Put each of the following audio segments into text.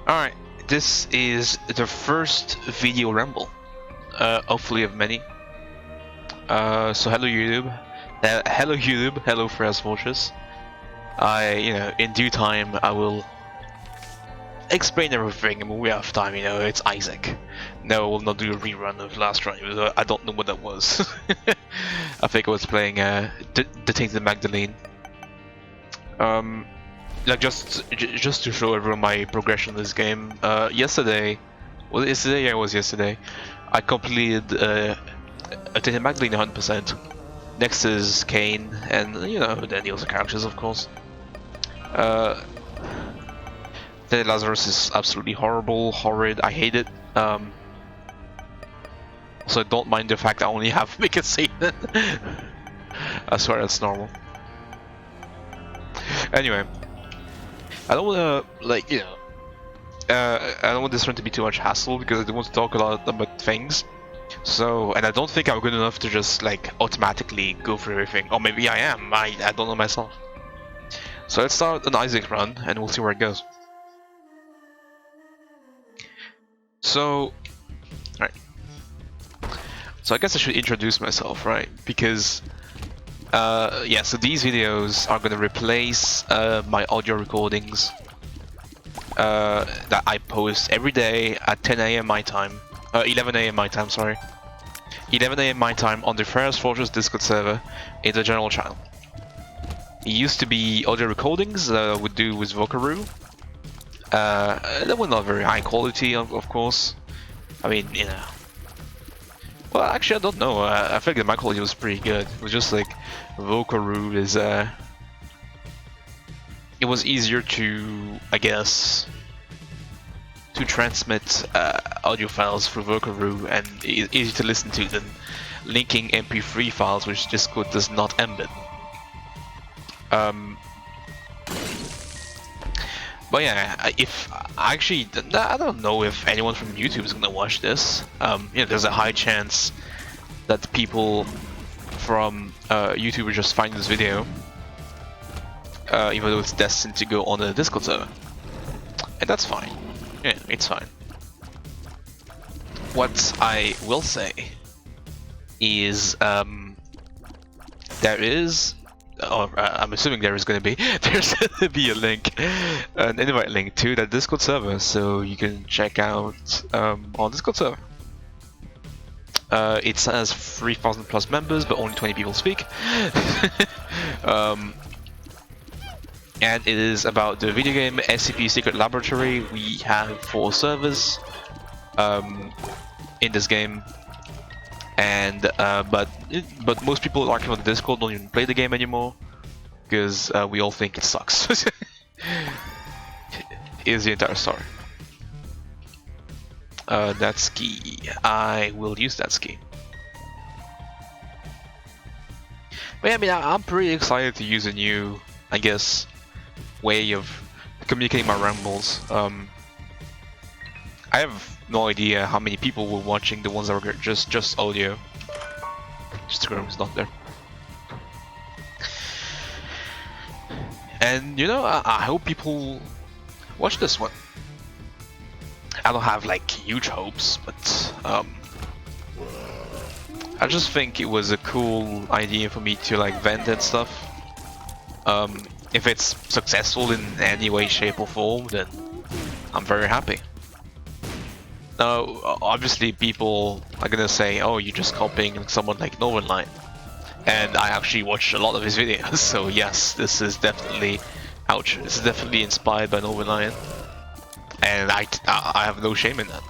Alright, this is the first video ramble, hopefully of many. So hello YouTube, hello Freyas Fortress. In due time, I will explain everything, and we have time, it's Isaac. No, I will not do a rerun of last run, I don't know what that was. I think I was playing, the Tainted Magdalene. Like just to show everyone my progression in this game. Yesterday, was it yesterday? Yeah, it was yesterday. I completed a Tainted Magdalene 100%. Next is Kane, and then the other characters, of course. The Lazarus is absolutely horrid. I hate it. Also, I don't mind the fact I only have make it Satan. I swear that's normal. Anyway. I don't want to, I don't want this one to be too much hassle because I don't want to talk a lot about things. So, and I don't think I'm good enough to just, automatically go through everything. Or maybe I am, I don't know myself. So let's start an Isaac run and we'll see where it goes. So, alright. So I guess I should introduce myself, right? Because yeah, so these videos are gonna replace my audio recordings that I post every day at 10 AM my time, 11 AM my time, sorry. 11 AM my time on the Freyas Fortress Discord server in the general channel. It used to be audio recordings that I would do with Vokaroo. They were not very high quality, of course. I mean, well, actually, I don't know. I think that my quality was pretty good. It was just Vokaroo is it was easier to, I guess, to transmit audio files through Vokaroo and easy to listen to than linking MP3 files, which Discord does not embed. But yeah, I don't know if anyone from YouTube is gonna watch this. There's a high chance that people from YouTube will just find this video, even though it's destined to go on the Discord server, and that's fine. Yeah, it's fine. What I will say is, there is. I'm assuming there is going to be. There's going to be a link, an invite link to that Discord server, so you can check out on Discord server. It says 3,000 plus members, but only 20 people speak. And it is about the video game SCP Secret Laboratory. We have 4 servers in this game. And but most people working on the Discord don't even play the game anymore because we all think it sucks. Is the entire story. That ski. I will use that ski. But yeah, I mean, I'm pretty excited to use a new, I guess, way of communicating my rambles. I have no idea how many people were watching the ones that were just audio. Instagram is not there. And I hope people watch this one. I don't have huge hopes, but I just think it was a cool idea for me to vent and stuff. If it's successful in any way, shape or form, then I'm very happy. Now, obviously people are gonna say, oh, you're just copying someone like Northernlight. And I actually watched a lot of his videos, so yes, this is definitely, this is definitely inspired by Northernlight. And I have no shame in that.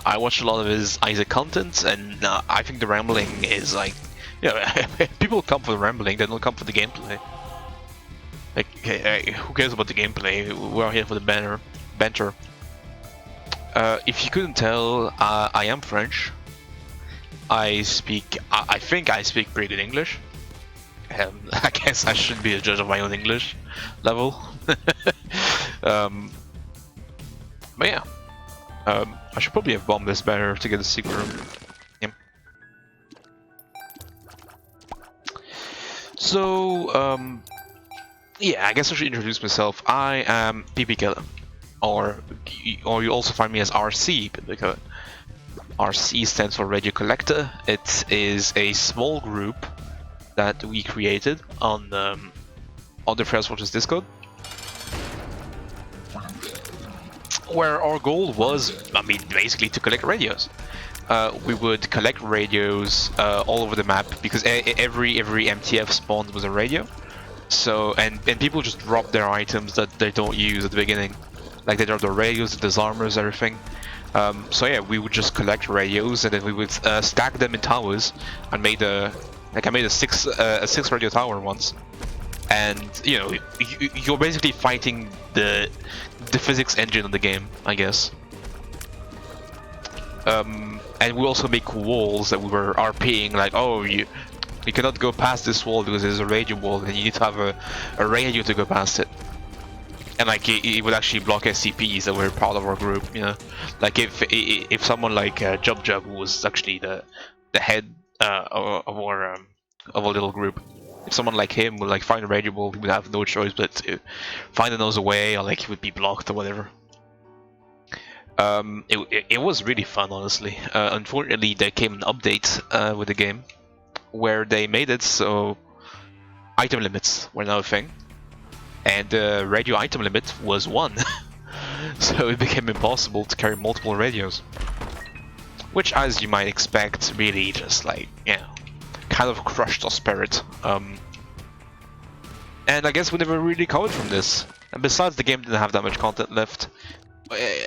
I watched a lot of his Isaac content, and I think the rambling is people come for the rambling, they don't come for the gameplay. Hey, who cares about the gameplay? We're here for the banter. If you couldn't tell, I am French. I think I speak pretty good English. I guess I should be a judge of my own English level. But yeah, I should probably have bombed this better to get a secret room. Yeah. So, Yeah, I guess I should introduce myself. I am PP Killer, or you also find me as RC because RC stands for Radio Collector. It is a small group that we created on the Freyas Fortress Discord, where our goal was, I mean, basically to collect radios. We would collect radios all over the map because every MTF spawned with a radio. So and people just drop their items that they don't use at the beginning, like they drop their radios, the disarmers, everything. So yeah, we would just collect radios and then we would stack them in towers. And made I made a six radio tower once. And you know, you're basically fighting the physics engine of the game, I guess. And we also make walls that we were RPing, like, oh, you cannot go past this wall because there's a radio wall, and you need to have a radio to go past it. And like it would actually block SCPs that were part of our group, you know. Like if someone like Jub, who was actually the head of our little group, if someone like him would like find a radio wall, he would have no choice but to find another way, or like he would be blocked or whatever. It was really fun, honestly. Unfortunately, there came an update with the game where they made it so item limits were now a thing, and the radio item limit was 1. So it became impossible to carry multiple radios, which, as you might expect, really just like, you know, kind of crushed our spirit. And I guess we never really recovered from this. And besides, the game didn't have that much content left.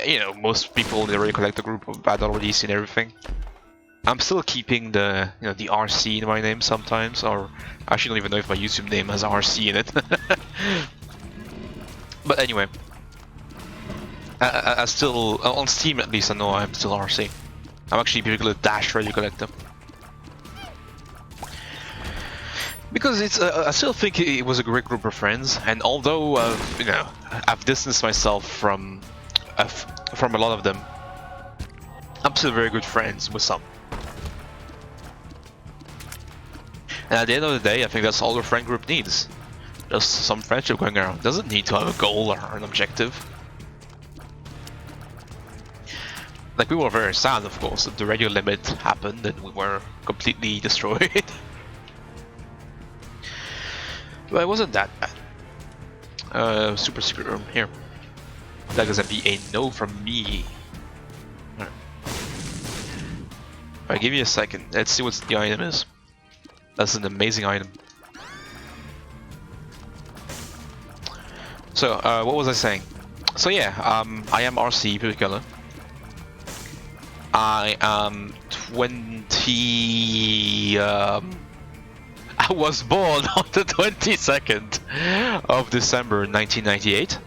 You know, most people in the Radio Collector group had already seen everything. I'm still keeping the the RC in my name sometimes, or I actually don't even know if my YouTube name has RC in it. But anyway, I still, on Steam at least, I know I'm still RC. I'm actually particularly dash Radio Collector. Because it's, I still think it was a great group of friends, and although you know, I've distanced myself from a lot of them, I'm still very good friends with some. And at the end of the day, I think that's all a friend group needs. Just some friendship going around. Doesn't need to have a goal or an objective. Like, we were very sad, of course, that the radio limit happened and we were completely destroyed. But it wasn't that bad. Super secret room here. That is gonna be a no from me. Alright, give me a second. Let's see what the item is. That's an amazing item. So, what was I saying? So yeah, I am RC particular. I am 20. I was born on the 22nd of December 1998.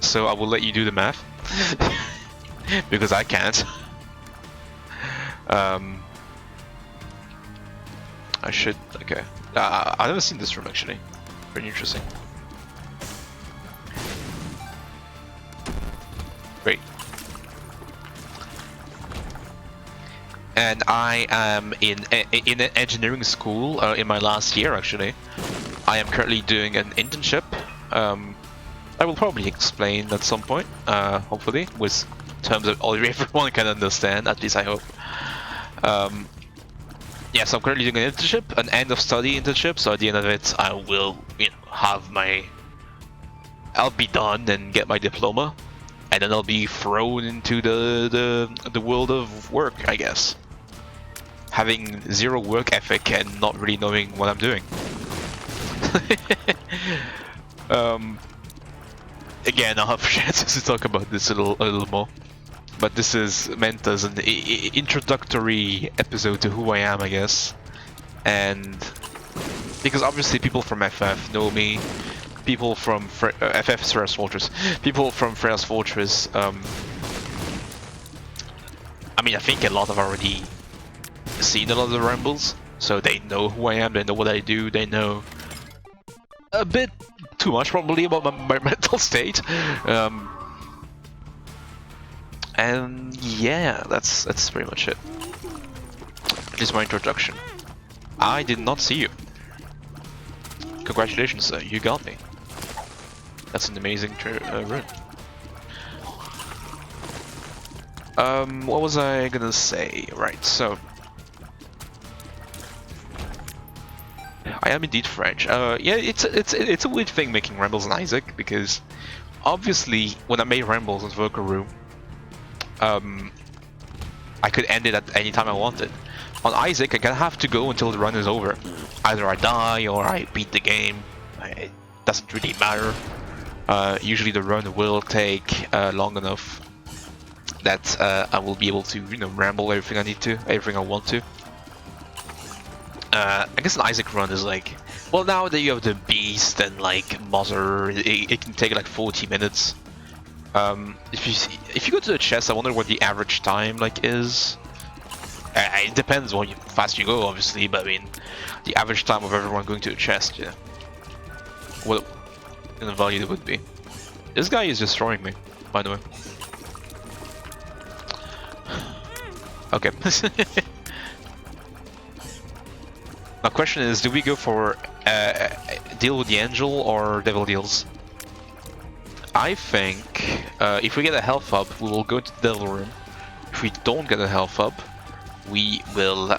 So I will let you do the math. Because I can't. I should, okay. I've never seen this room actually. Very interesting. Great. And I am in an engineering school in my last year actually. I am currently doing an internship. I will probably explain at some point, hopefully, with terms that everyone can understand, at least I hope. Yes, I'm currently doing an internship, an end of study internship, so at the end of it I will, you know, have my... I'll be done and get my diploma, and then I'll be thrown into the world of work, I guess. Having zero work ethic and not really knowing what I'm doing. Again, I'll have chances to talk about this a little more. But this is meant as an introductory episode to who I am, I guess. And because obviously people from FF know me, people from FF's Freyas Fortress, people from Freyas Fortress, I mean, I think a lot have already seen a lot of the rambles, so they know who I am, they know what I do, they know a bit too much probably about my mental state. And yeah, that's pretty much it. This is my introduction. I did not see you. Congratulations, sir, you got me. That's an amazing run. What was I gonna say? Right, so I am indeed French. Yeah, it's a weird thing making Rambles on Isaac, because obviously when I made Rambles on Worker Room, I could end it at any time I wanted. On Isaac, I kind of have to go until the run is over. Either I die or I beat the game. It doesn't really matter. Usually the run will take long enough that I will be able to, you know, ramble everything I need to, everything I want to. I guess an Isaac run is like, well, now that you have the Beast and like Mother, it can take like 40 minutes. If you go to the chest, I wonder what the average time like is. It depends how fast you go, obviously, but I mean, the average time of everyone going to a chest, yeah. What in the value it would be. This guy is destroying me, by the way. Okay. My question is, do we go for deal with the angel or devil deals? I think if we get a health up, we will go to the devil room. If we don't get a health up, we will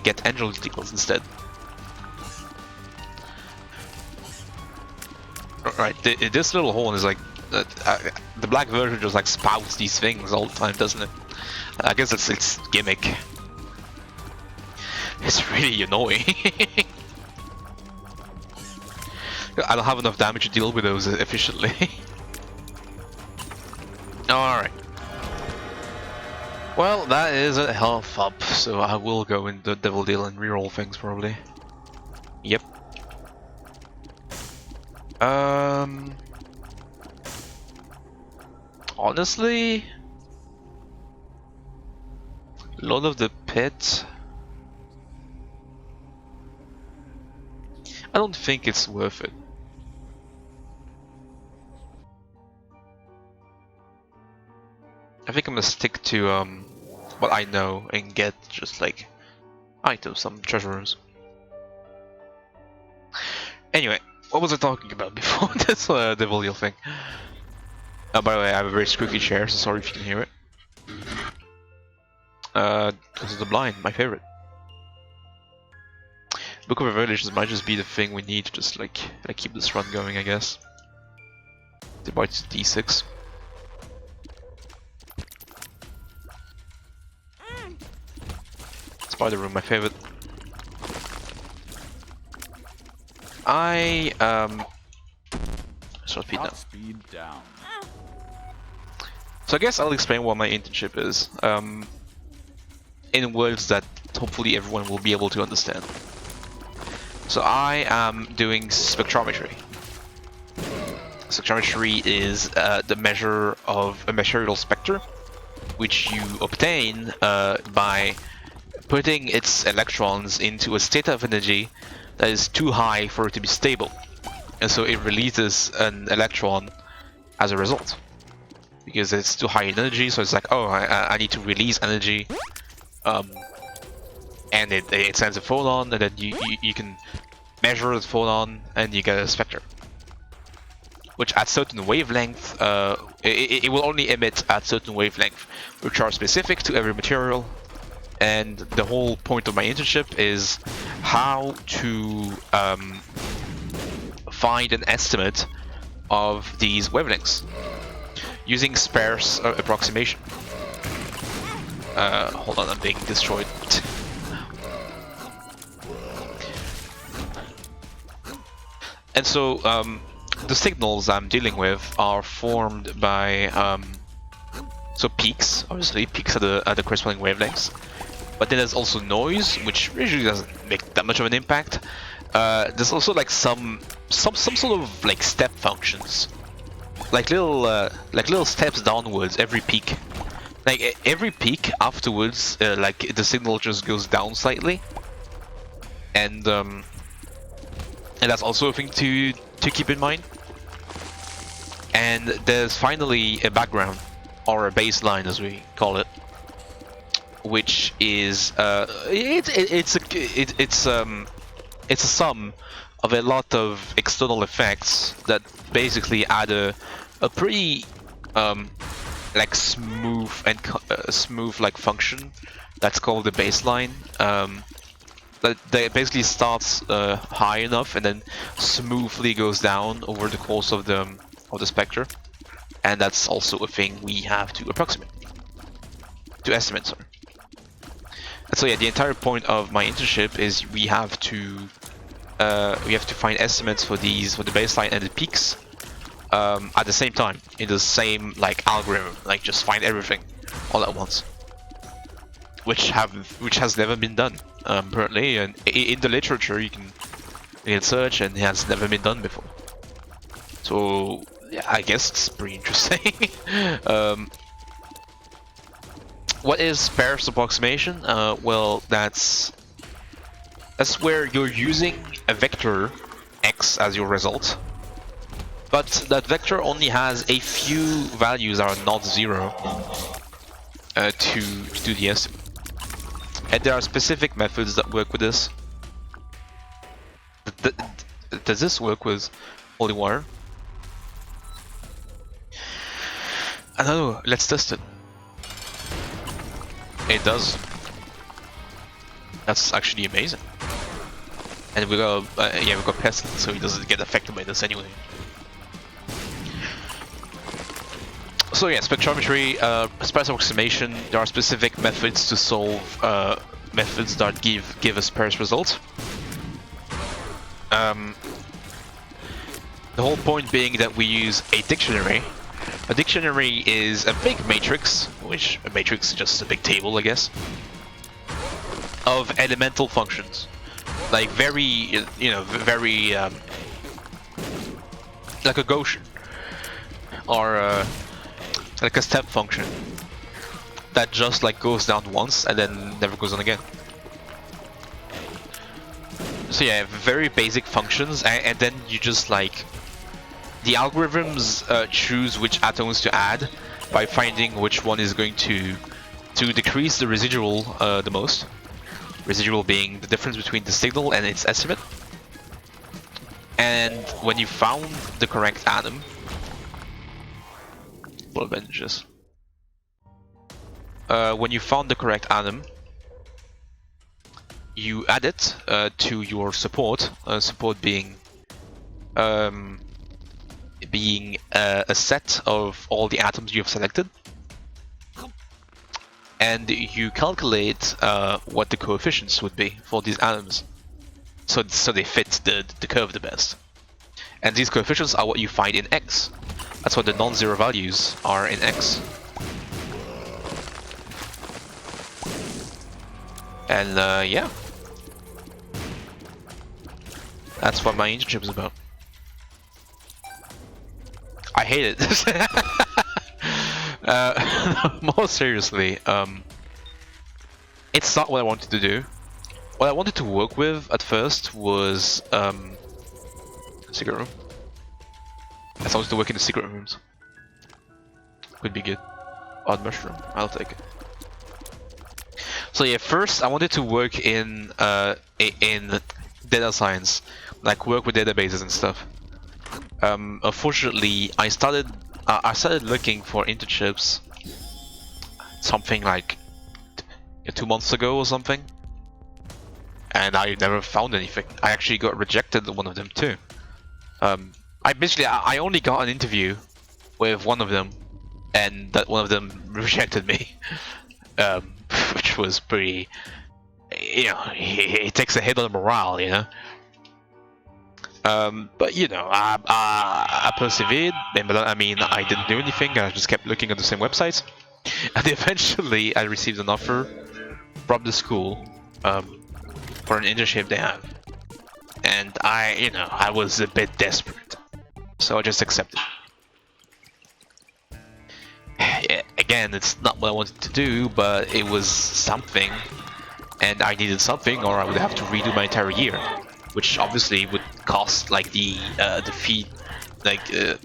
get angel deals instead. Right, this little horn is like the black version just like spouts these things all the time, doesn't it? I guess it's its gimmick. It's really annoying. I don't have enough damage to deal with those efficiently. Alright. Well, that is a health up, so I will go in the devil deal and reroll things probably. Yep. Honestly, Lord of the Pit, I don't think it's worth it. I think I'm gonna stick to what I know and get just like items, some treasure rooms. Anyway, what was I talking about before this devil deal thing? Oh, by the way, I have a very squeaky chair, so sorry if you can hear it. This is the blind, my favorite. Book of Revelations might just be the thing we need to just like keep this run going, I guess. Divide to D6. Spider room, my favorite. Short speed now. Speed down. So I guess I'll explain what my internship is, in words that hopefully everyone will be able to understand. So I am doing spectrometry. Spectrometry is the measure of a material spectre, which you obtain by putting its electrons into a state of energy that is too high for it to be stable. And so it releases an electron as a result. Because it's too high in energy, so it's like, oh, I need to release energy. And it sends a photon, and then you can measure the photon, and you get a spectre. Which at certain wavelength, it will only emit at certain wavelength, which are specific to every material. And the whole point of my internship is how to find an estimate of these wavelengths using sparse approximation. Hold on, I'm being destroyed. And so the signals I'm dealing with are formed by so peaks, obviously peaks at the corresponding wavelengths. But then there's also noise, which usually doesn't make that much of an impact. There's also like some sort of like step functions, like little steps downwards every peak. Like every peak afterwards, like the signal just goes down slightly, and that's also a thing to keep in mind. And there's finally a background, or a baseline as we call it, which is it's a sum of a lot of external effects that basically add a pretty like smooth and smooth like function that's called the baseline. That basically starts high enough and then smoothly goes down over the course of the spectre, and that's also a thing we have to estimate. Sorry. And so yeah, the entire point of my internship is we have to find estimates for the baseline and the peaks at the same time in the same like algorithm, like just find everything all at once, which has never been done apparently, and in the literature you can search, and it has never been done before. So yeah, I guess it's pretty interesting. What is sparse approximation? Well, that's where you're using a vector x as your result, but that vector only has a few values that are not zero to do the estimate. And there are specific methods that work with this. Does this work with holy water? I don't know, let's test it. It does. That's actually amazing. And we got pestilence, so he doesn't get affected by this anyway. So yeah, spectrometry, sparse approximation. There are specific methods to solve methods that give a sparse result. The whole point being that we use a dictionary. A dictionary is a big matrix, which a matrix is just a big table, I guess, of elemental functions, like very like a Gaussian or like a step function that just like goes down once and then never goes on again. So yeah, very basic functions, and then you just like the algorithms choose which atoms to add by finding which one is going to decrease the residual the most. Residual being the difference between the signal and its estimate. And when you found the correct atom, full advantages. When you found the correct atom, you add it to your support. Support being a set of all the atoms you have selected, and you calculate what the coefficients would be for these atoms, so they fit the curve the best. And these coefficients are what you find in X. That's what the non-zero values are in X. And yeah, that's what my internship is about. I hate it. More seriously, it's not what I wanted to do. What I wanted to work with at first was secret room. I wanted to work in the secret rooms. Could be good. Odd mushroom, I'll take it. So yeah, first I wanted to work in data science, like work with databases and stuff. Unfortunately, I started looking for internships something like 2 months ago or something, and I never found anything. I actually got rejected at one of them too. I only got an interview with one of them, and that one of them rejected me, which was pretty, it takes a hit on the morale, but I persevered. I mean, I didn't do anything. I just kept looking at the same websites, and eventually I received an offer from the school for an internship they have, and I was a bit desperate, so I just accepted. Again, it's not what I wanted to do, but it was something, and I needed something, or I would have to redo my entire year, which obviously would cost like the fee, like the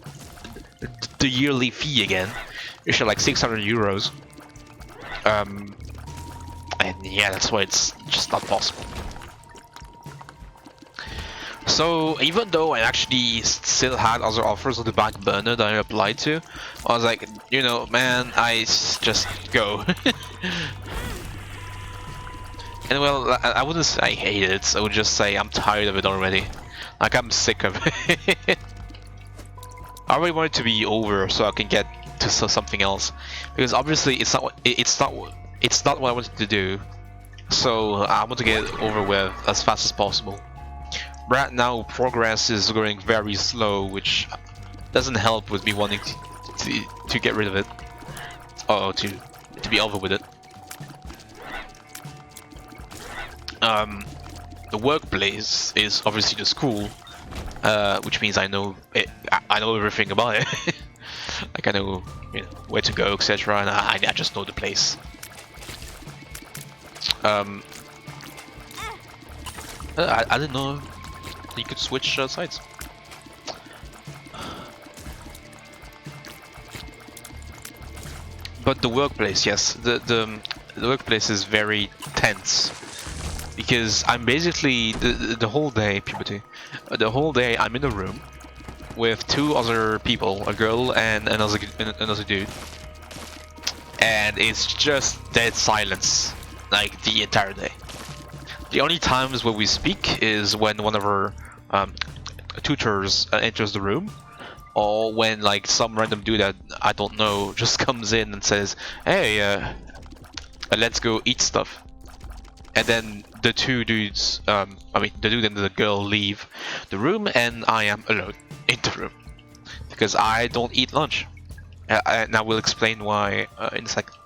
yearly fee again, which are like 600 euros. And yeah, that's why it's just not possible. So even though I actually still had other offers on the back burner that I applied to, I was like, you know, man, just go. And well, I wouldn't say I hate it. I would just say I'm tired of it already. Like I'm sick of it. I really want it to be over so I can get to something else, because obviously it's not what I wanted to do. So I want to get it over with as fast as possible. Right now, progress is going very slow, which doesn't help with me wanting to get rid of it, or to be over with it. The workplace is obviously the school, which means I know everything about it. Like I know, you know, where to go, etc. And I just know the place. I didn't know you could switch sides. But the workplace, yes, the workplace is very tense, because I'm basically the whole day, puberty, the whole day I'm in a room with two other people, a girl and another dude, and it's just dead silence, like the entire day. The only times where we speak is when one of our tutors enters the room, or when like some random dude that I don't know just comes in and says, "Hey, let's go eat stuff." And then the two dudes, I mean the dude and the girl, leave the room, and I am alone in the room because I don't eat lunch. And I will explain why in a second.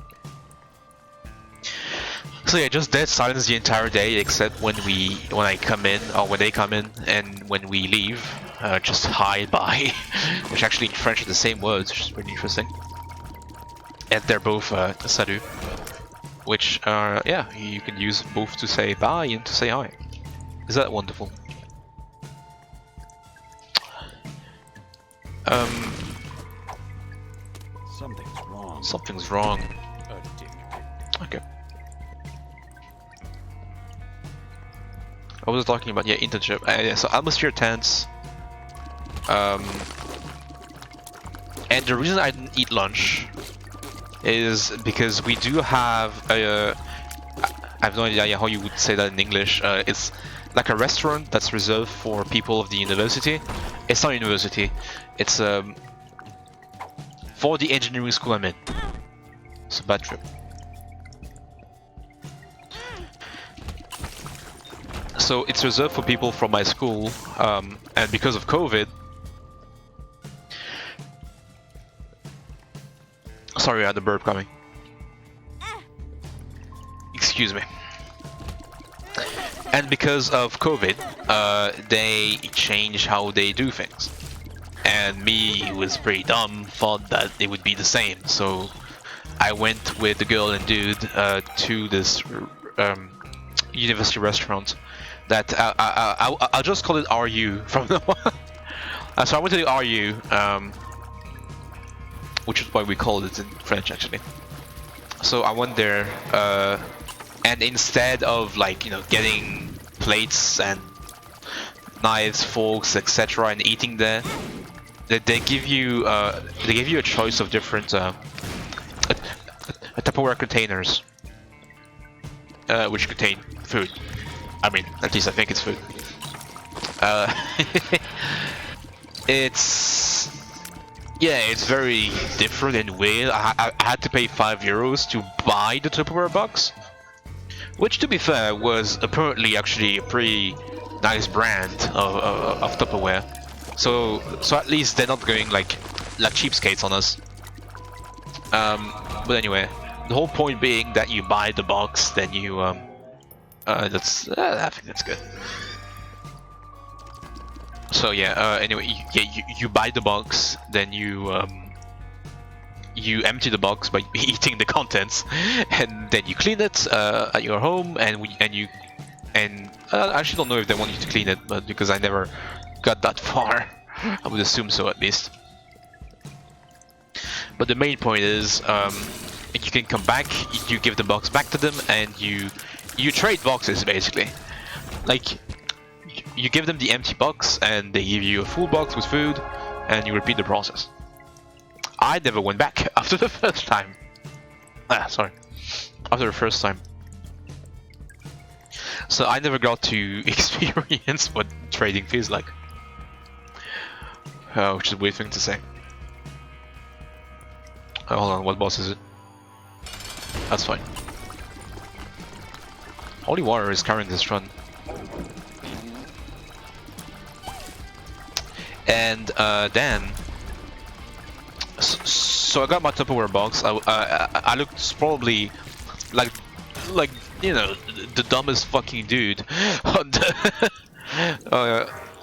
So yeah, just dead silence the entire day, except when I come in, or when they come in, and when we leave, just hi bye, which actually in French are the same words, which is pretty interesting. And they're both salut, which yeah, you can use both to say bye and to say hi. Is that wonderful? Something's wrong. Something's wrong. Okay. I was talking about, yeah, internship. Yeah, so atmosphere tense. And the reason I didn't eat lunch is because we do have a. I have no idea how you would say that in English. It's like a restaurant that's reserved for people of the university. It's not university. It's for the engineering school I'm in. It's a bad trip. So it's reserved for people from my school, and because of COVID, sorry, I had the burp coming. Excuse me. And because of COVID, they changed how they do things. And me, who was pretty dumb, thought that it would be the same. So I went with the girl and dude to this university restaurant. That I'll just call it RU from now on. So I went to the RU, which is why we called it in French actually. So I went there, and instead of, like, you know, getting plates and knives, forks, etc., and eating there, they give you a choice of different Tupperware containers, which contain food. I mean, at least I think it's food. It's very different and weird. I had to pay €5 to buy the Tupperware box, which, to be fair, was apparently actually a pretty nice brand of Tupperware. So at least they're not going like cheapskates on us. But anyway, the whole point being that you buy the box, then you I think that's good. So yeah, anyway, you buy the box, then you empty the box by eating the contents, and then you clean it at your home, and I actually don't know if they want you to clean it, but because I never got that far, I would assume so at least. But the main point is, you can come back, you give the box back to them, and you trade boxes basically. Like, you give them the empty box, and they give you a full box with food, and you repeat the process. I never went back after the first time. Sorry, after the first time. So I never got to experience what trading feels like. Which is a weird thing to say. Hold on, what boss is it? That's fine. Holy Water is carrying this run. And then... So I got my Tupperware box. I looked probably like you know, the dumbest fucking dude on the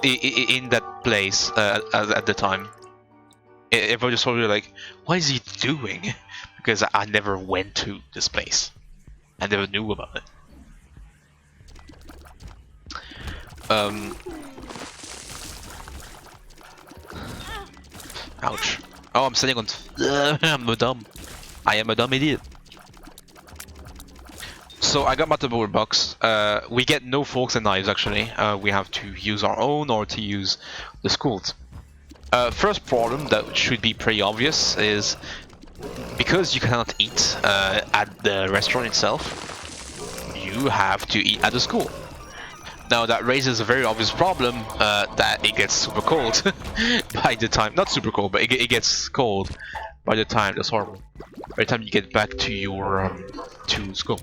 in that place at the time. Everyone just probably like, what is he doing? Because I never went to this place. I never knew about it. Ouch. Oh, I'm sitting on... I'm a dumb. I am a dumb idiot. So I got my Tupperware box. We get no forks and knives actually. We have to use our own or to use the school's. First problem that should be pretty obvious is because you cannot eat at the restaurant itself, you have to eat at the school. Now that raises a very obvious problem that it gets super cold by the time, not super cold, but it gets cold by the time, that's horrible, by the time you get back to your to school.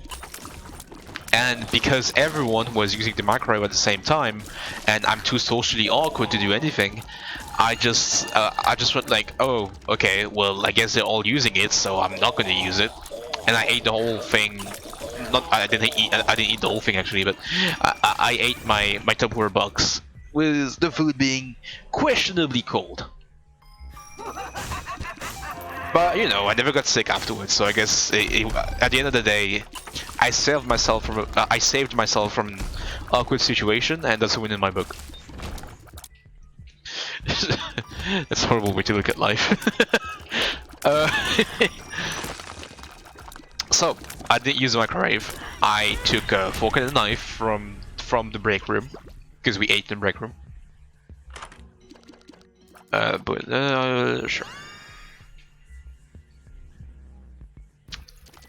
And because everyone was using the microwave at the same time, and I'm too socially awkward to do anything, I just went like, oh, okay, well I guess they're all using it, so I'm not going to use it, and I ate the whole thing. I didn't eat the whole thing actually, but I ate my Tupperware box with the food being questionably cold. But you know, I never got sick afterwards, so I guess at the end of the day, I saved myself from an awkward situation, and that's a win in my book. That's a horrible way to look at life. So I didn't use the microwave. I took a fork and a knife from the break room because we ate in the break room. Sure.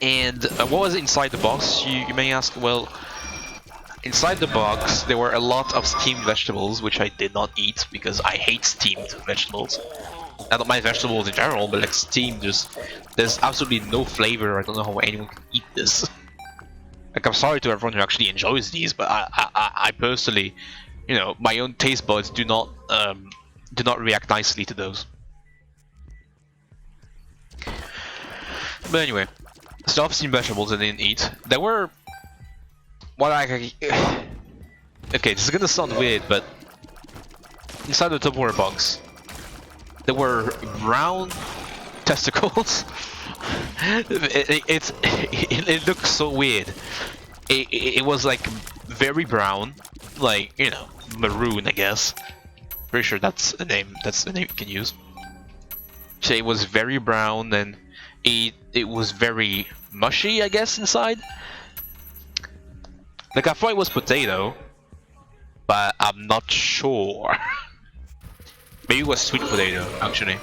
And what was inside the box? You may ask. Well, inside the box there were a lot of steamed vegetables, which I did not eat because I hate steamed vegetables. I don't mind vegetables in general, but like steamed, there's absolutely no flavor. I don't know how anyone can eat this. Like, I'm sorry to everyone who actually enjoys these, but I personally, you know, my own taste buds do not react nicely to those. But anyway, stuff steamed vegetables I didn't eat. There were what I okay, this is gonna sound weird, but inside the Tupperware box, there were brown testicles. It looks so weird. It was like very brown, like, you know, maroon, I guess. Pretty sure that's the name. That's the name you can use. So it was very brown, and it was very mushy, I guess, inside. Like, I thought it was potato, but I'm not sure. Maybe it was sweet potato, actually.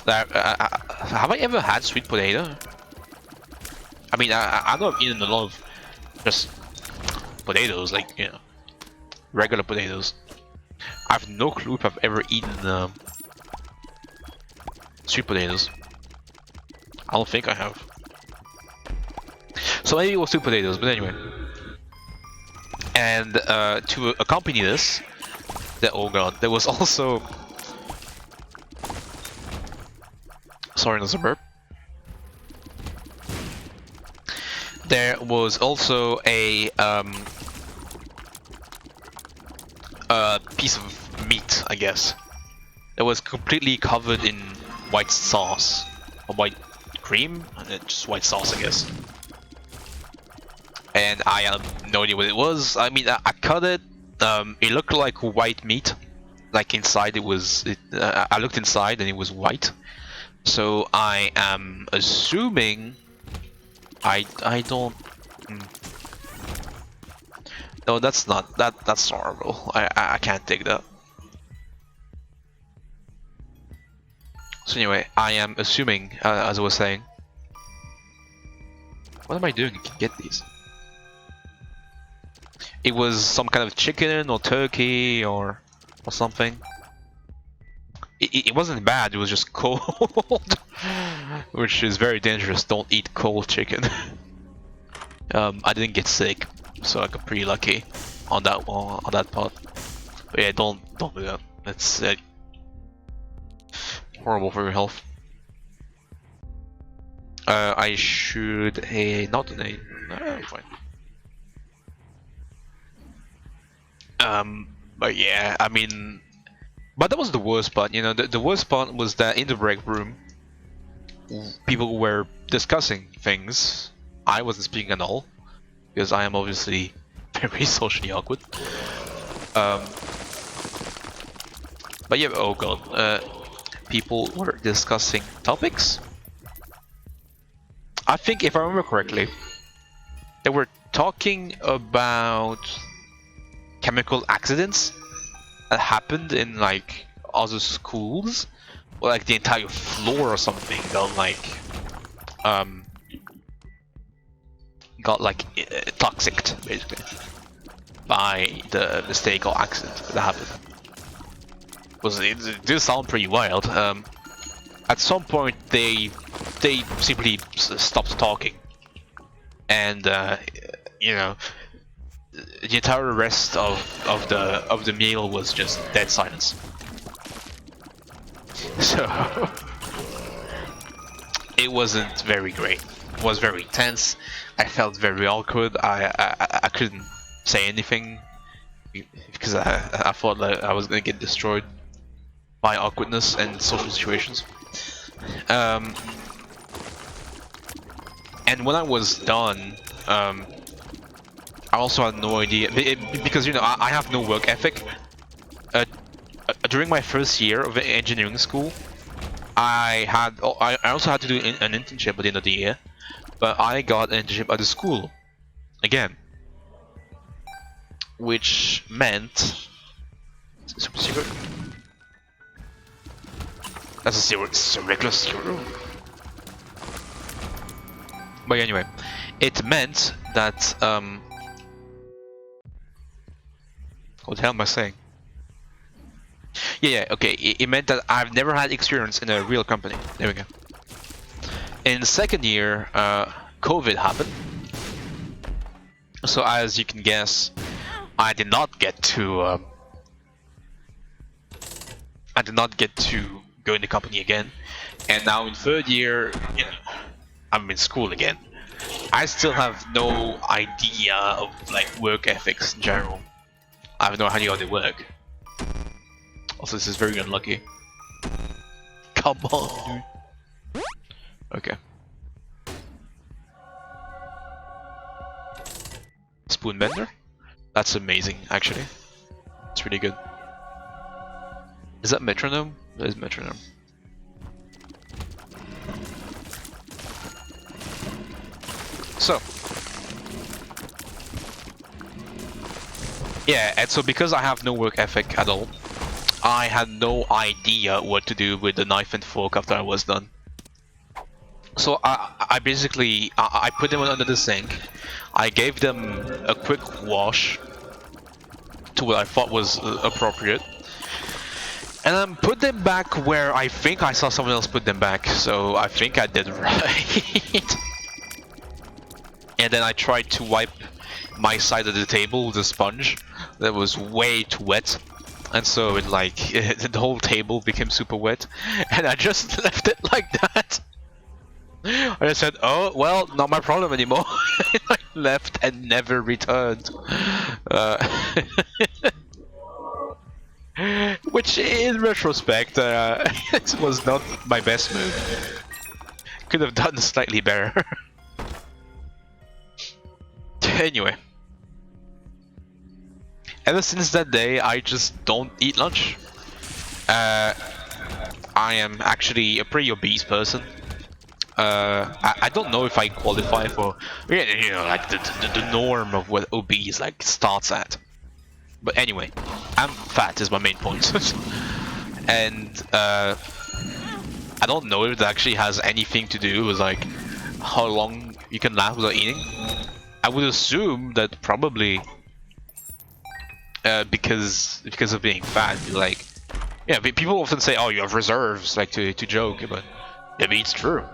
Have I ever had sweet potato? I mean, I know I've eaten a lot of just potatoes, like, you know, regular potatoes. I have no clue if I've ever eaten sweet potatoes. I don't think I have. So maybe it was sweet potatoes, but anyway. And to accompany this, oh god, there was also... Sorry, that's a burp. There was also a piece of meat, I guess, that was completely covered in white sauce, or white cream, just white sauce, I guess. And I have no idea what it was. I mean, I cut it. It looked like white meat. Like inside, it was. I looked inside, and it was white. So I am assuming. I don't. No, that's not that's horrible. I can't take that. So anyway, I am assuming, as I was saying. What am I doing? You can get these. It was some kind of chicken or turkey or something. It wasn't bad. It was just cold, which is very dangerous. Don't eat cold chicken. I didn't get sick, so I got pretty lucky on that part. But yeah, don't do that. It's horrible for your health. I should not name. Fine. But yeah, I mean, but that was the worst part. You know, the worst part was that in the break room, people were discussing things. I wasn't speaking at all because I am obviously very socially awkward. But yeah, oh god, people were discussing topics. I think, if I remember correctly, they were talking about chemical accidents that happened in like other schools, or like the entire floor or something got like toxicked basically by the mistake or accident that happened. It did sound pretty wild. At some point they simply stopped talking, and you know, the entire rest of the meal was just dead silence. So it wasn't very great. It was very tense. I felt very awkward. I couldn't say anything because I thought that I was gonna get destroyed by awkwardness and social situations. And when I was done, I also had no idea because, you know, I have no work ethic. During my first year of engineering school, I also had to do an internship at the end of the year, but I got an internship at the school again, which meant super secret. That's a regular secret room. But anyway, it meant that what the hell am I saying? Yeah, okay. It meant that I've never had experience in a real company. There we go. In the second year, COVID happened. So as you can guess, I did not get to go in the company again. And now in third year, you know, I'm in school again. I still have no idea of like work ethics in general. I have no idea how they work. Also, this is very unlucky. Come on, dude. Okay. Spoon bender? That's amazing, actually. It's really good. Is that metronome? That is metronome. So. Yeah, and so because I have no work ethic at all, I had no idea what to do with the knife and fork after I was done. So I basically put them under the sink. I gave them a quick wash to what I thought was appropriate, and then put them back where I think I saw someone else put them back. So I think I did right. And then I tried to wipe my side of the table with a sponge that was way too wet. And so it like the whole table became super wet, and I just left it like that. I said, "Oh well, not my problem anymore." I left and never returned. Which, in retrospect, it was not my best move. Could have done slightly better. Anyway. Ever since that day, I just don't eat lunch. I am actually a pretty obese person. I don't know if I qualify for, you know, like the norm of what obese like starts at. But anyway, I'm fat is my main point. And I don't know if that actually has anything to do with like how long you can last without eating. I would assume that probably because of being fat, like, yeah, people often say, "Oh, you have reserves," like to joke, but maybe it's true.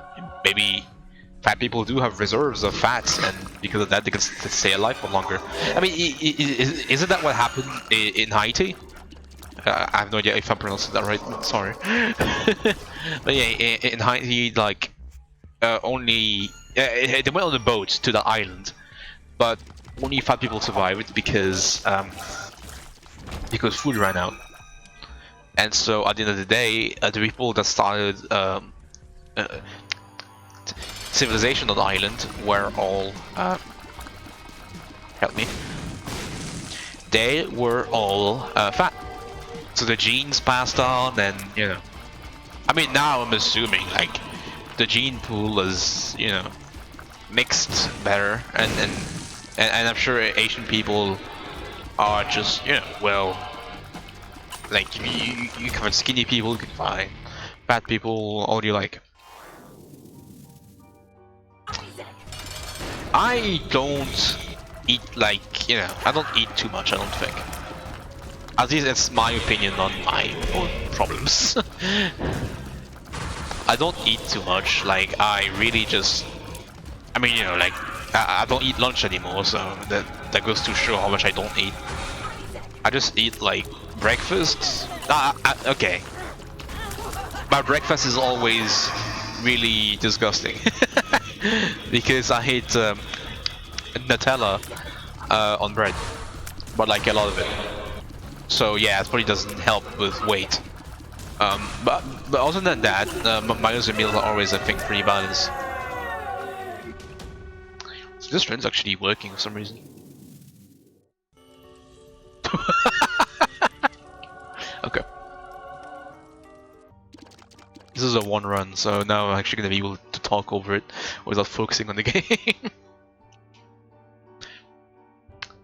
Maybe fat people do have reserves of fats, and because of that, they can stay alive for longer. I mean, isn't that what happened in Haiti? I have no idea if I'm pronouncing that right. Sorry, but yeah, in Haiti, like, only they went on a boat to the island, but only fat people survived because food ran out. And so at the end of the day, the people that started civilization on the island were all help me. They were all fat, so the genes passed on, and you know. I mean, now I'm assuming like the gene pool is, you know, mixed better, and I'm sure Asian people are just, you know, well, like you can find skinny people, you can find fat people, all you like. I don't eat like, you know, I don't eat too much, I don't think. At least that's my opinion on my own problems. I don't eat too much, like I really just, I mean, you know, like I don't eat lunch anymore, so that goes to show how much I don't eat. I just eat like breakfast. Okay, my breakfast is always really disgusting because I hate Nutella on bread, but like a lot of it. So yeah, it probably doesn't help with weight. But other than that, my other meals are always, I think, pretty balanced. So this trend's actually working for some reason. Okay. This is a one run, so now I'm actually gonna be able to talk over it without focusing on the game.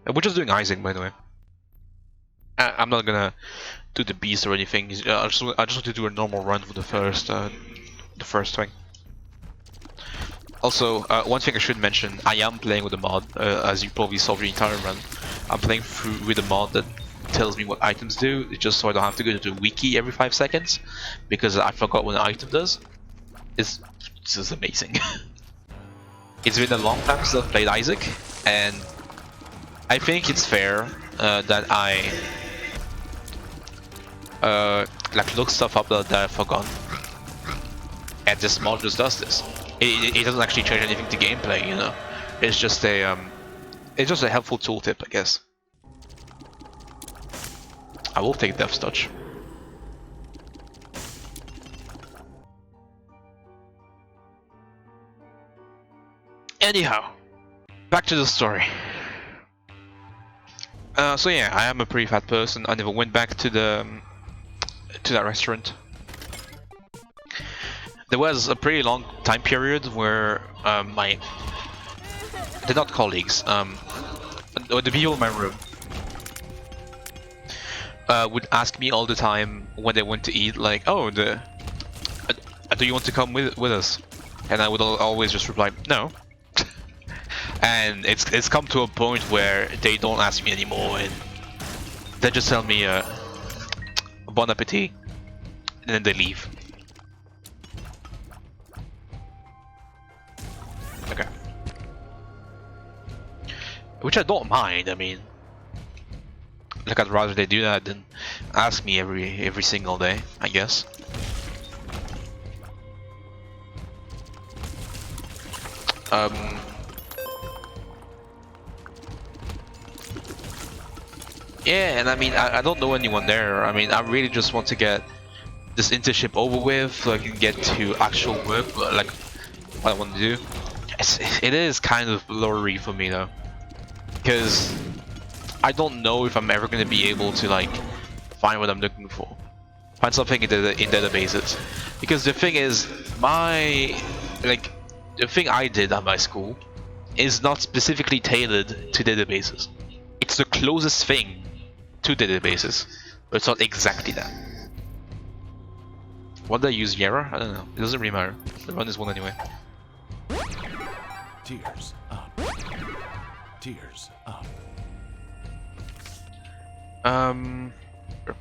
We're just doing icing, by the way. I'm not gonna do the beast or anything. I just want to do a normal run for the first thing. Also, one thing I should mention: I am playing with a mod, as you probably saw the entire run. I'm playing through with a mod that tells me what items do, just so I don't have to go to the wiki every 5 seconds, because I forgot what an item does. This is amazing. It's been a long time since I've played Isaac, and I think it's fair that I like look stuff up that I've forgotten, and this mod just does this. It doesn't actually change anything to gameplay, you know. It's just a helpful tooltip, I guess. I will take Death's Touch. Anyhow, back to the story. So yeah, I am a pretty fat person. I never went back to that restaurant. There was a pretty long time period where they're not colleagues, the people in my room would ask me all the time when they went to eat, like, "Oh, do you want to come with us?" And I would always just reply, "No." And it's come to a point where they don't ask me anymore, and they just tell me bon appetit, and then they leave. Okay. Which I don't mind. I mean, like, I'd rather they do that than ask me every single day, I guess. Yeah, and I mean, I don't know anyone there. I mean, I really just want to get this internship over with so I can get to actual work, like what I want to do. It is kind of blurry for me though, because I don't know if I'm ever going to be able to like find what I'm looking for, find something in databases. Because the thing is, my like the thing I did at my school is not specifically tailored to databases. It's the closest thing to databases, but it's not exactly that. What did I use, Yara? I don't know. It doesn't really matter. I run this one anyway. Tears up. Tears up. Sure.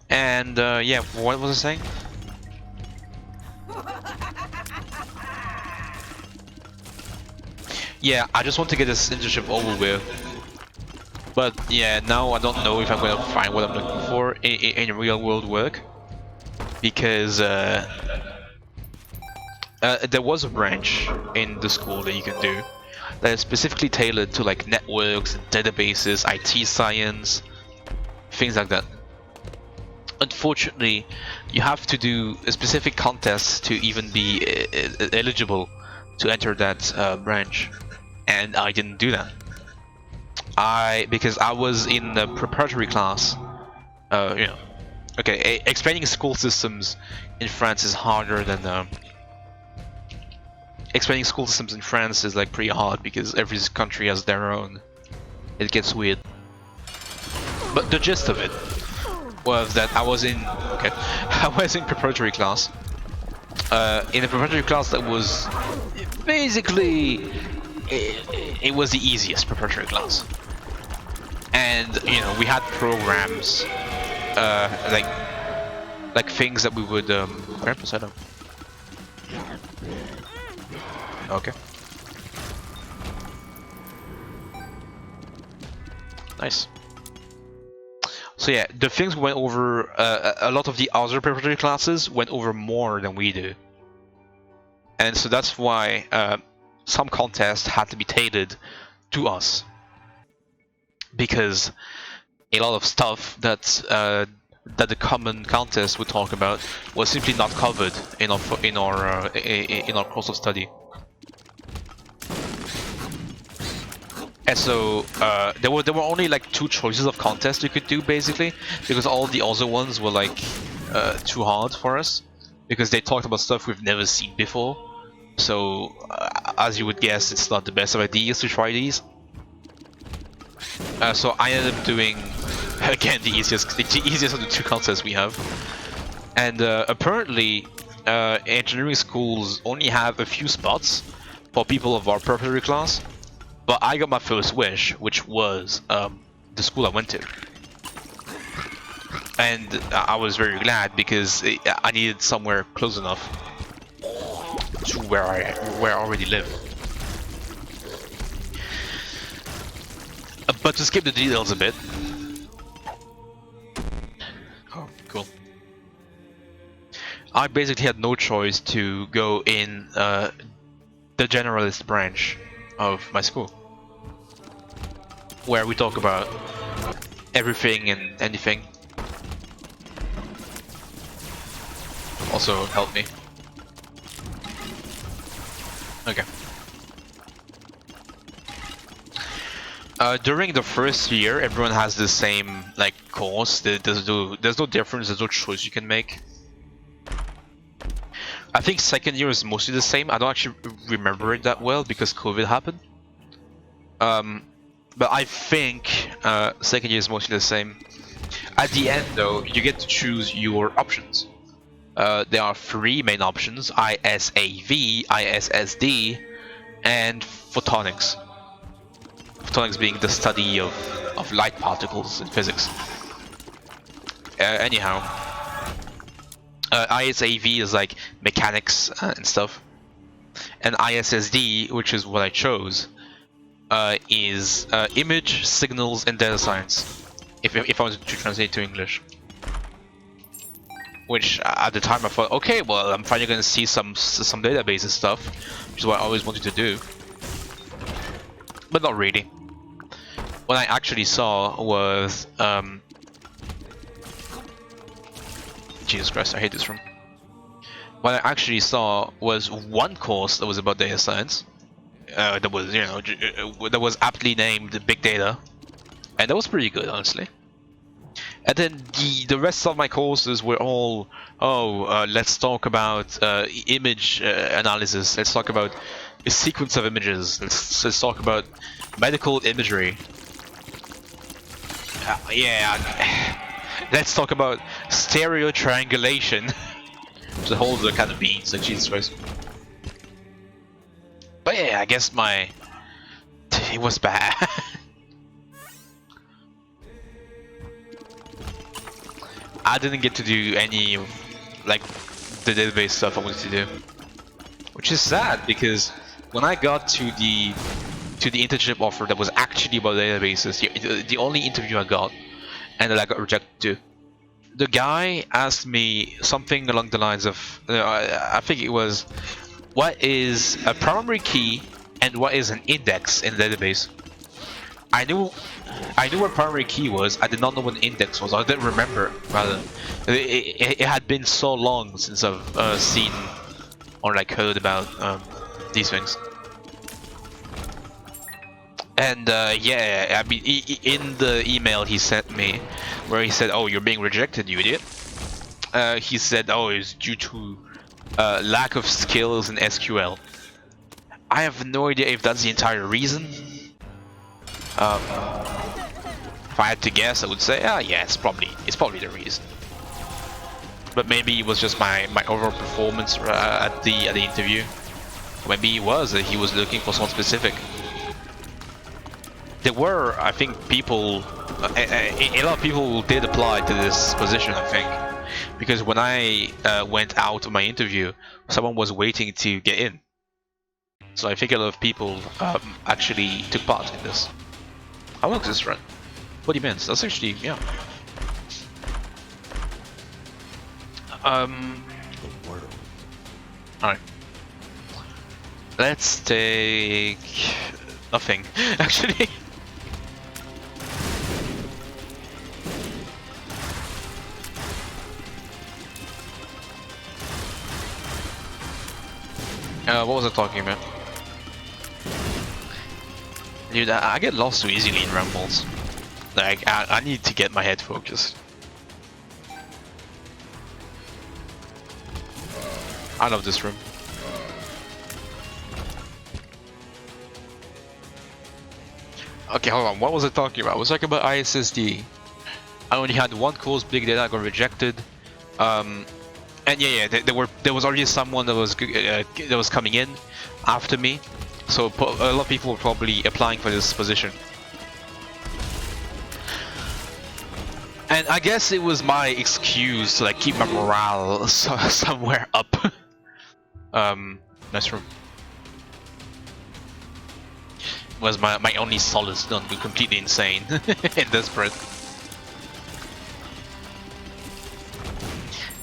And yeah, what was I saying? Yeah, I just want to get this internship over with. But yeah, now I don't know if I'm gonna find what I'm looking for in real world work, because there was a branch in the school that you can do that is specifically tailored to like networks, databases, IT science, things like that. Unfortunately, you have to do a specific contest to even be eligible to enter that branch, and I didn't do that. Because I was in a preparatory class. You know, okay, explaining school systems in France is harder than explaining school systems in France is like pretty hard because every country has their own. It gets weird. But the gist of it was that I was in I was in preparatory class. In a preparatory class that was basically it was the easiest preparatory class. And you know, we had programs like things that we would grab set up. Okay. Nice. So yeah, the things we went over, a lot of the other preparatory classes went over more than we do. And so that's why some contests had to be tailored to us. Because a lot of stuff that the common contest would talk about was simply not covered in our course of study. And so there were only like 2 choices of contests you could do basically, because all the other ones were like too hard for us, because they talked about stuff we've never seen before. So as you would guess, it's not the best of ideas to try these. So I ended up doing again the easiest of the 2 contests we have. And apparently engineering schools only have a few spots for people of our preparatory class. But I got my first wish, which was the school I went to. And I was very glad because I needed somewhere close enough to where I already live. But to skip the details a bit. Oh, cool. I basically had no choice to go in the generalist branch of my school, where we talk about everything and anything. Also, help me. Okay. During the first year, everyone has the same like course. There's no difference. There's no choice you can make. I think second year is mostly the same. I don't actually remember it that well because COVID happened. But I think second year is mostly the same. At the end, though, you get to choose your options. There are 3 main options: ISAV, ISSD, and photonics. Photonics being the study of light particles in physics. Anyhow, ISAV is like mechanics and stuff, and ISSD, which is what I chose, is image, signals, and data science. If I was to translate to English, which at the time I thought, okay, well, I'm finally going to see some databases stuff, which is what I always wanted to do, but not really. What I actually saw was Jesus Christ, I hate this room. What I actually saw was one course that was about data science. That was, you know, that was aptly named Big Data, and that was pretty good, honestly. And then the rest of my courses were all, let's talk about image analysis. Let's talk about a sequence of images. Let's talk about medical imagery. Yeah. Let's talk about stereo triangulation. The whole other kind of beans, like Jesus Christ. But yeah, I guess it was bad. I didn't get to do any of like the database stuff I wanted to do, which is sad because when I got to the internship offer that was actually about databases, the only interview I got, and that I got rejected to, the guy asked me something along the lines of, I think it was, what is a primary key and what is an index in the database? I knew what primary key was. I did not know what an index was. I didn't remember. Rather, it had been so long since I've seen or like heard about these things. And yeah, I mean, in the email he sent me, where he said, "Oh, you're being rejected, you idiot." He said, "Oh, it's due to lack of skills in SQL." I have no idea if that's the entire reason. If I had to guess, I would say, yeah, it's probably the reason. But maybe it was just my overall performance at the interview. Maybe it was that he was looking for someone specific. There were, I think, people, a lot of people did apply to this position, I think, because when I went out of my interview, someone was waiting to get in. So I think a lot of people actually took part in this. How long is this run? 40 minutes. That's actually, yeah. The world. Alright. Let's take nothing, actually. What was I talking about? Dude, I get lost too easily in rambles. Like, I need to get my head focused. I love this room. Okay, hold on. What was I talking about? I was talking about ISSD. I only had one course, big data, I got rejected. And yeah, there was already someone that was coming in after me, so a lot of people were probably applying for this position. And I guess it was my excuse to like keep my morale somewhere up. Nice room. Was my only solace, don't be completely insane and desperate.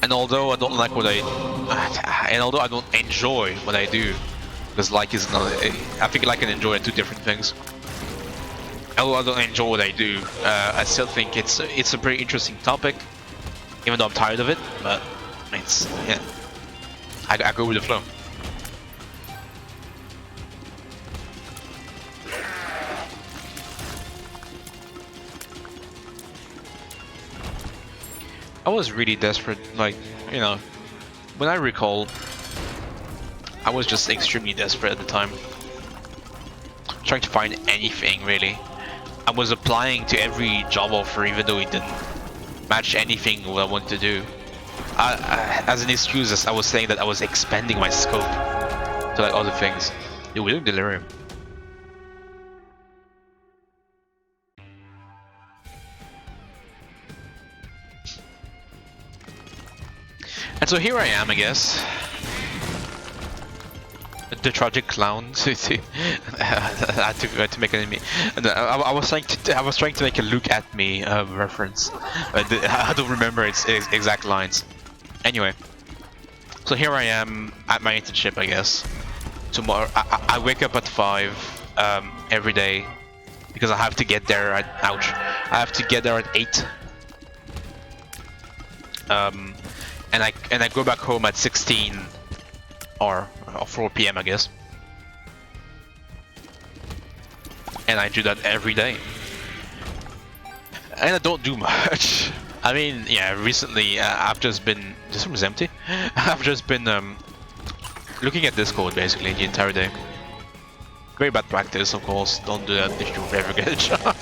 And although I don't like and although I don't enjoy what I do, because like is not, I think like and enjoy are two different things. Although I don't enjoy what I do, I still think it's a pretty interesting topic, even though I'm tired of it. But it's, yeah, I go with the flow. I was really desperate, like, you know, when I recall, I was just extremely desperate at the time. Trying to find anything, really. I was applying to every job offer, even though it didn't match anything what I wanted to do. As an excuse, I was saying that I was expanding my scope to like other things. Dude, we're doing delirium. And so here I am, I guess. The tragic clown. I had to make an enemy. And I was trying to make a "look at me" reference. I don't remember its exact lines. Anyway, so here I am at my internship, I guess. Tomorrow, I wake up at 5 every day because I have to get there at I have to get there at 8. And I go back home at 16 or 4 PM, I guess. And I do that every day. And I don't do much. I mean, yeah, recently I've just been. This room is empty. I've just been looking at Discord basically the entire day. Very bad practice, of course. Don't do that if you ever get a job.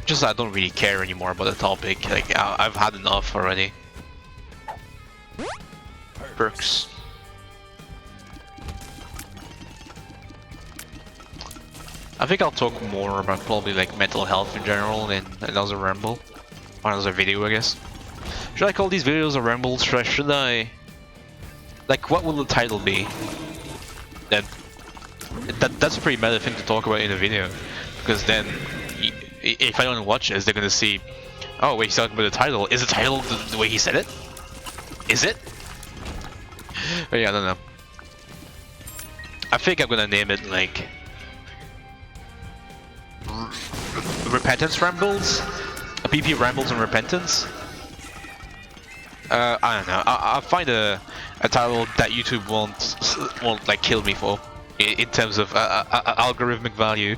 Just I don't really care anymore about the topic. Like I've had enough already. Perks. I think I'll talk more about probably like mental health in general in another ramble, or another video, I guess. Should I call these videos a ramble? Should I? Like, what will the title be? That's a pretty meta thing to talk about in a video, because then if I don't watch this, they're gonna see, oh wait, he's talking about the title. Is the title the way he said it? Is it? But yeah, I don't know. I think I'm gonna name it like Repentance Rambles? PP Rambles and Repentance? I don't know. I'll find a title that YouTube won't like kill me for in terms of algorithmic value.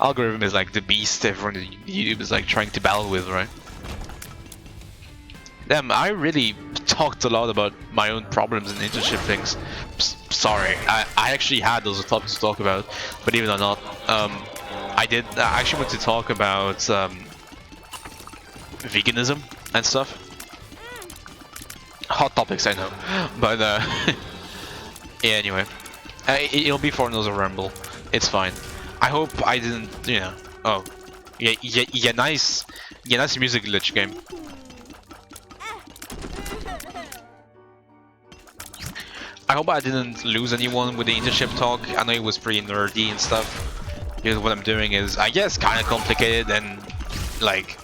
Algorithm is like the beast everyone on YouTube is like trying to battle with, right? Damn, I really talked a lot about my own problems and internship things. Sorry, I actually had those topics to talk about, believe it or not. I actually want to talk about veganism and stuff. Hot topics, I know, but yeah. Anyway, it'll be for another ramble. It's fine. I hope I didn't, you know. Oh, yeah, nice music glitch game. I hope I didn't lose anyone with the internship talk. I know it was pretty nerdy and stuff. Because what I'm doing is, I guess, kind of complicated, and like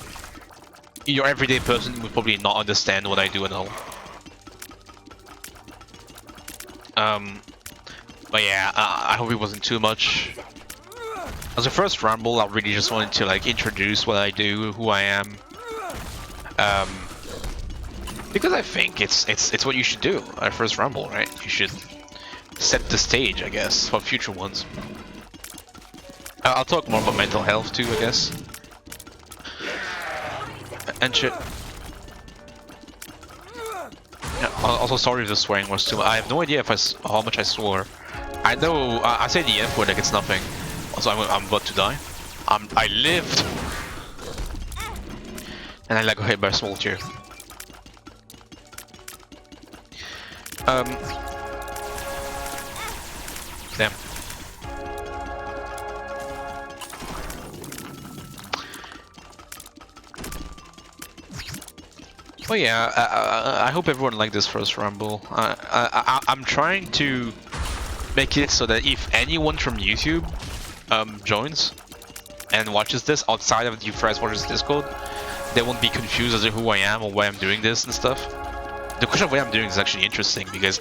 your everyday person would probably not understand what I do at all. But yeah, I hope it wasn't too much. As a first ramble, I really just wanted to like introduce what I do, who I am. Because I think it's what you should do at first ramble, right? You should set the stage, I guess, for future ones. I'll talk more about mental health too, I guess. And shit. Yeah, also, sorry if the swearing was too much. I have no idea if how much I swore. I know I say the F word like it's nothing. Also, I'm about to die. I lived, and I like got hit by a small tear. Damn. Oh yeah, I hope everyone liked this first rumble. I'm trying to make it so that if anyone from YouTube joins and watches this outside of the Freyas Fortress Discord, they won't be confused as to who I am or why I'm doing this and stuff. The question of why I'm doing is actually interesting because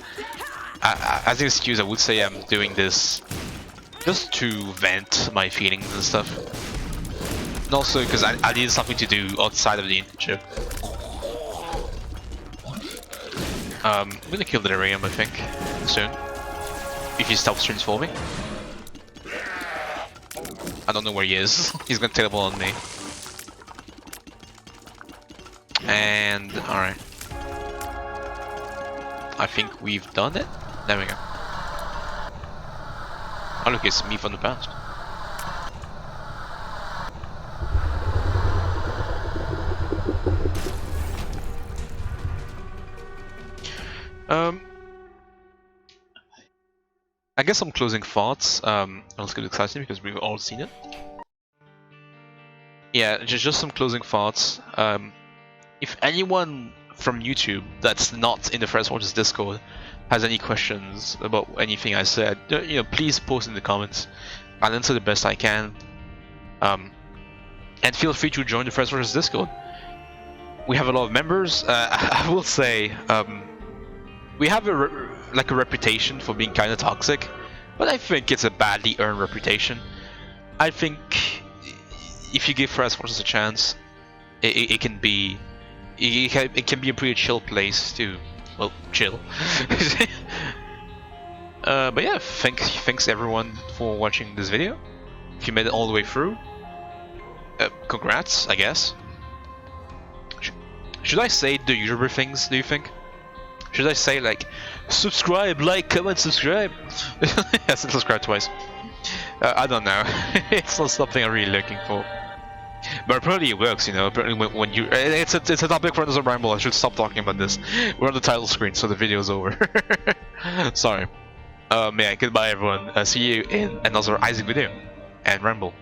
as an excuse I would say I'm doing this just to vent my feelings and stuff. And also because I needed something to do outside of the internship. I'm gonna kill the Delirium, I think, soon. If he stops transforming. I don't know where he is. He's gonna teleport on me. And alright. I think we've done it. There we go. Oh look, it's me from the past. I guess some closing thoughts. Let's get excited because we've all seen it. Yeah, just some closing thoughts. If anyone from YouTube that's not in the Freyas Fortress Discord has any questions about anything I said, you know, please post in the comments. I'll answer the best I can. And feel free to join the Freyas Fortress Discord. We have a lot of members. I will say, we have a reputation for being kind of toxic, but I think it's a badly earned reputation. I think if you give Freyas Fortress a chance, it can be a pretty chill place to, well, chill. But yeah, thanks everyone for watching this video. If you made it all the way through, congrats, I guess. Should I say the YouTuber things, do you think? Should I say like, subscribe, like, comment, subscribe? Yes, subscribe twice. I don't know. It's not something I'm really looking for. But apparently it works, you know. Apparently when you... It's a topic for another ramble. I should stop talking about this. We're on the title screen, so the video's over. Sorry. Yeah, goodbye everyone. See you in another Isaac video. And ramble.